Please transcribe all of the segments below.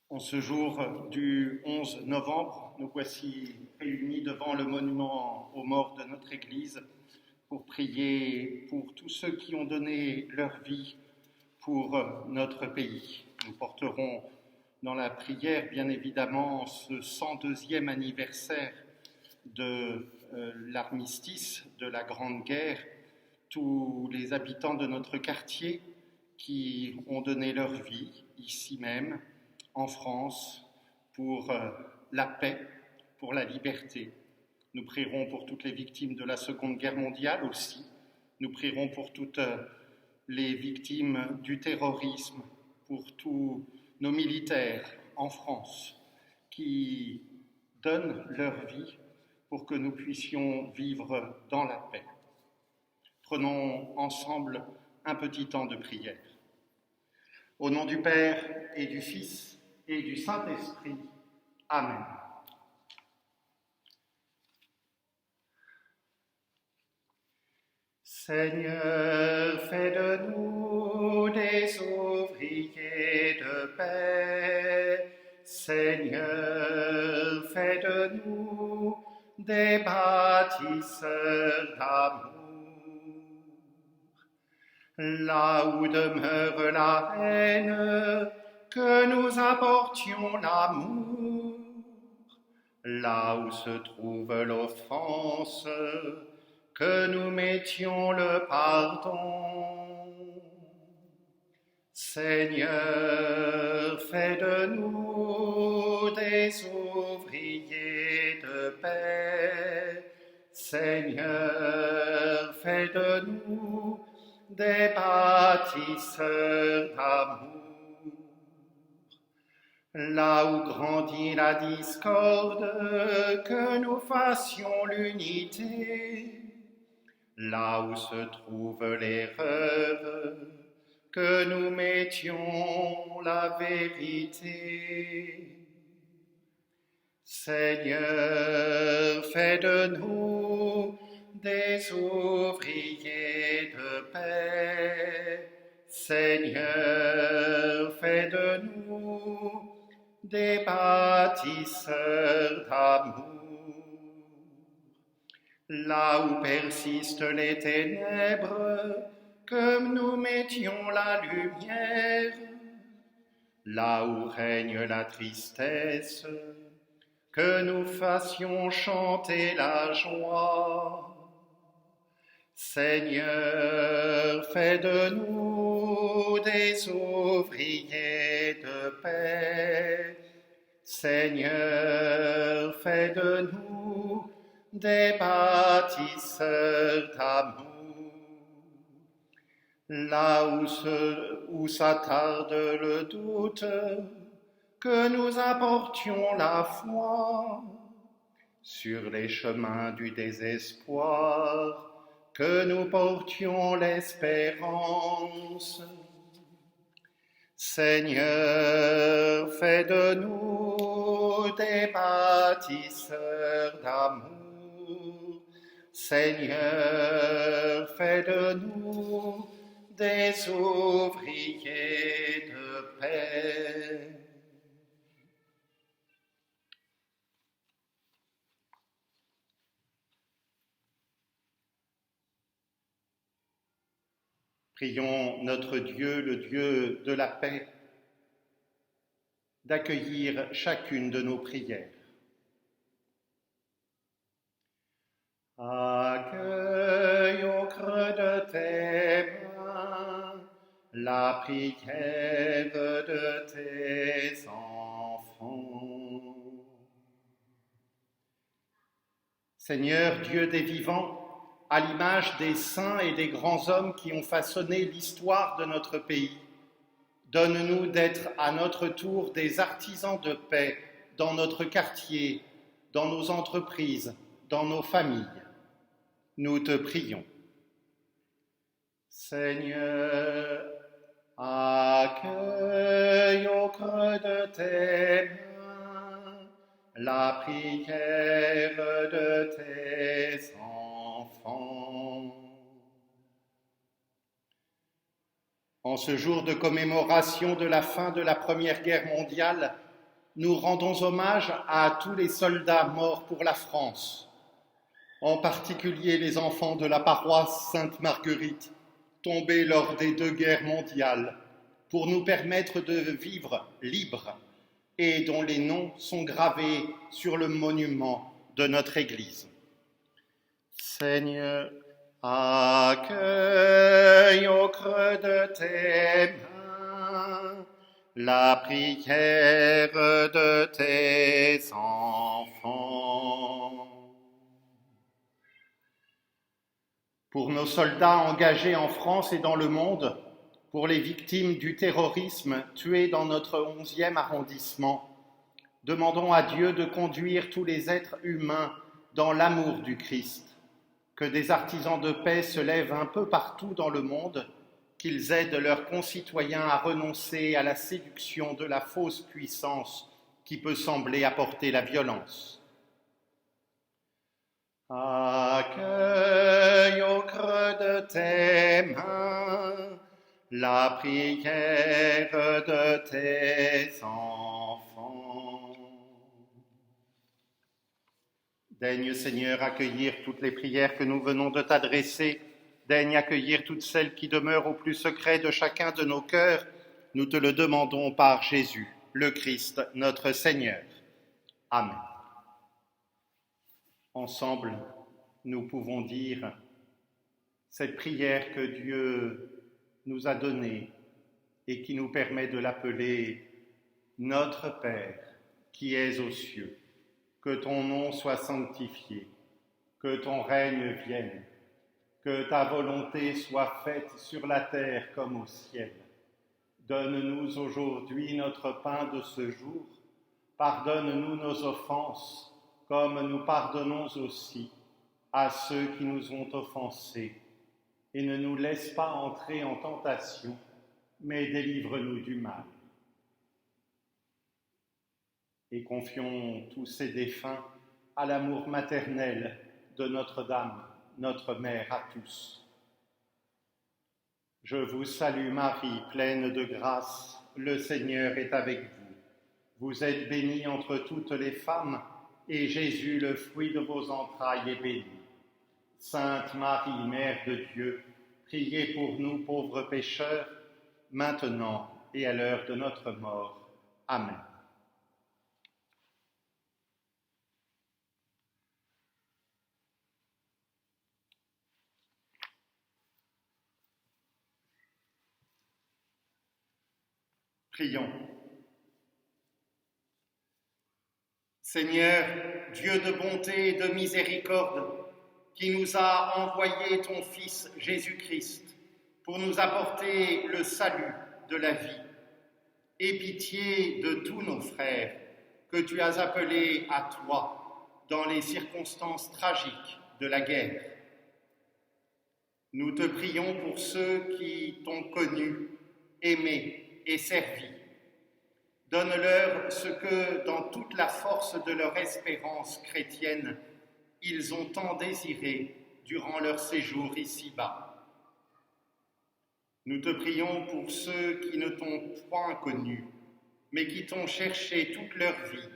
En ce jour du 11 novembre, nous voici réunis devant le monument aux morts de notre Église pour prier pour tous ceux qui ont donné leur vie pour notre pays. Nous porterons dans la prière, bien évidemment, ce 102e anniversaire de l'armistice, de la Grande Guerre, tous les habitants de notre quartier qui ont donné leur vie ici même, en France, pour la paix, pour la liberté. Nous prierons pour toutes les victimes de la Seconde Guerre mondiale aussi. Nous prierons pour toutes les victimes du terrorisme, pour tous nos militaires en France qui donnent leur vie pour que nous puissions vivre dans la paix. Prenons ensemble un petit temps de prière. Au nom du Père et du Fils et du Saint-Esprit. Amen. Seigneur, fais de nous des ouvriers de paix. Seigneur, fais de nous des bâtisseurs d'amour. Là où demeure la haine, que nous apportions l'amour. Là où se trouve l'offense, que nous mettions le pardon. Seigneur, fais de nous des ouvriers de paix. Seigneur, fais de nous des bâtisseurs d'amour. Là où grandit la discorde, que nous fassions l'unité. Là où se trouve l'erreur, que nous mettions la vérité. Seigneur, fais de nous des ouvriers de paix. Seigneur, fais de nous des bâtisseurs d'amour. Là où persistent les ténèbres, que nous mettions la lumière. Là où règne la tristesse, que nous fassions chanter la joie. Seigneur, fais de nous des ouvriers de paix. Seigneur, fais de nous des bâtisseurs d'amour. Là où s'attarde le doute, que nous apportions la foi. Sur les chemins du désespoir, que nous portions l'espérance. Seigneur, fais de nous des bâtisseurs d'amour. Seigneur, fais de nous des ouvriers de paix. Prions notre Dieu, le Dieu de la paix, d'accueillir chacune de nos prières. Accueille au creux de tes mains la prière de tes enfants. Seigneur, Dieu des vivants, à l'image des saints et des grands hommes qui ont façonné l'histoire de notre pays, donne-nous d'être à notre tour des artisans de paix dans notre quartier, dans nos entreprises, dans nos familles. Nous te prions. Seigneur, accueille au creux de tes mains la prière de tes enfants. En ce jour de commémoration de la fin de la Première Guerre mondiale, nous rendons hommage à tous les soldats morts pour la France, en particulier les enfants de la paroisse Sainte-Marguerite, tombés lors des 2 guerres mondiales, pour nous permettre de vivre libres et dont les noms sont gravés sur le monument de notre Église. Seigneur, accueille au creux de tes mains la prière de tes enfants. Pour nos soldats engagés en France et dans le monde, pour les victimes du terrorisme tuées dans notre 11e arrondissement, demandons à Dieu de conduire tous les êtres humains dans l'amour du Christ, que des artisans de paix se lèvent un peu partout dans le monde, qu'ils aident leurs concitoyens à renoncer à la séduction de la fausse puissance qui peut sembler apporter la violence. Accueille au creux de tes mains la prière de tes enfants. Daigne, Seigneur, accueillir toutes les prières que nous venons de t'adresser. Daigne accueillir toutes celles qui demeurent au plus secret de chacun de nos cœurs. Nous te le demandons par Jésus, le Christ, notre Seigneur. Amen. Ensemble, nous pouvons dire cette prière que Dieu nous a donnée et qui nous permet de l'appeler Notre Père qui es aux cieux. Que ton nom soit sanctifié, que ton règne vienne, que ta volonté soit faite sur la terre comme au ciel. Donne-nous aujourd'hui notre pain de ce jour. Pardonne-nous nos offenses, comme nous pardonnons aussi à ceux qui nous ont offensés. Et ne nous laisse pas entrer en tentation, mais délivre-nous du mal. Et confions tous ces défunts à l'amour maternel de Notre-Dame, notre mère à tous. Je vous salue Marie, pleine de grâce, le Seigneur est avec vous. Vous êtes bénie entre toutes les femmes, et Jésus, le fruit de vos entrailles, est béni. Sainte Marie, Mère de Dieu, priez pour nous pauvres pécheurs, maintenant et à l'heure de notre mort. Amen. Prions. Seigneur, Dieu de bonté et de miséricorde, qui nous a envoyé ton Fils Jésus-Christ pour nous apporter le salut de la vie, aie pitié de tous nos frères que tu as appelés à toi dans les circonstances tragiques de la guerre. Nous te prions pour ceux qui t'ont connu, aimé et servi. Donne-leur ce que, dans toute la force de leur espérance chrétienne, ils ont tant désiré durant leur séjour ici-bas. Nous te prions pour ceux qui ne t'ont point connu, mais qui t'ont cherché toute leur vie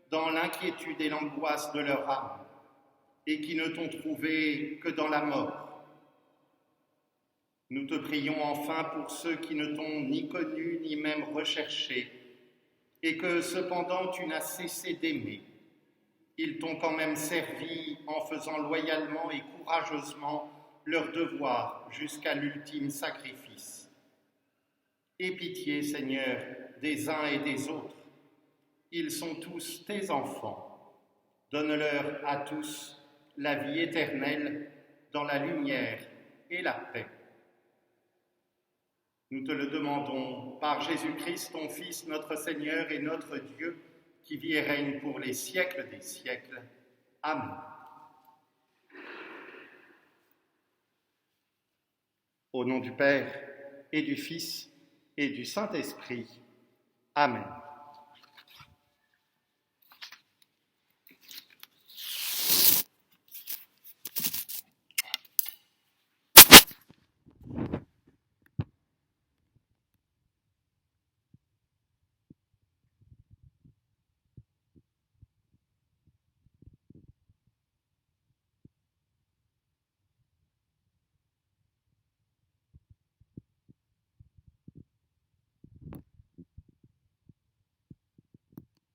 dans l'inquiétude et l'angoisse de leur âme, et qui ne t'ont trouvé que dans la mort. Nous te prions enfin pour ceux qui ne t'ont ni connu ni même recherché, et que cependant tu n'as cessé d'aimer. Ils t'ont quand même servi en faisant loyalement et courageusement leur devoir jusqu'à l'ultime sacrifice. Aie pitié, Seigneur, des uns et des autres. Ils sont tous tes enfants. Donne-leur à tous la vie éternelle dans la lumière et la paix. Nous te le demandons par Jésus-Christ, ton Fils, notre Seigneur et notre Dieu, qui vit et règne pour les siècles des siècles. Amen. Au nom du Père et du Fils et du Saint-Esprit. Amen.